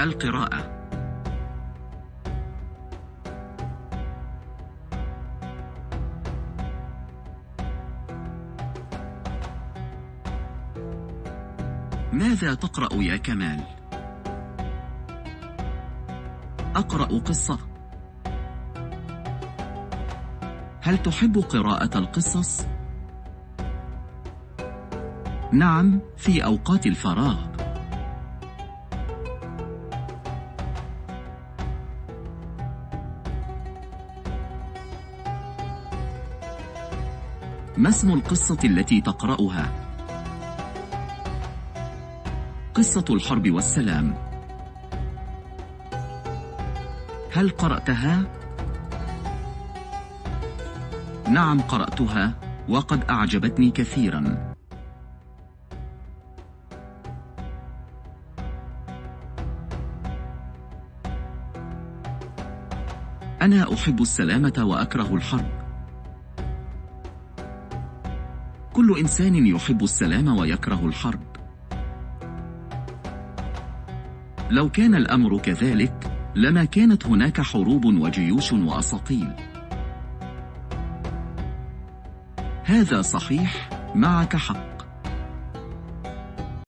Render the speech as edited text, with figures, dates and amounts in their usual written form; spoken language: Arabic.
القراءة. ماذا تقرأ يا كمال؟ أقرأ قصة. هل تحب قراءة القصص؟ نعم، في أوقات الفراغ. ما اسم القصة التي تقرأها؟ قصة الحرب والسلام. هل قرأتها؟ نعم، قرأتها وقد أعجبتني كثيرا. أنا أحب السلامة وأكره الحرب. كل إنسان يحب السلام ويكره الحرب. لو كان الأمر كذلك لما كانت هناك حروب وجيوش وأساطيل. هذا صحيح، معك حق.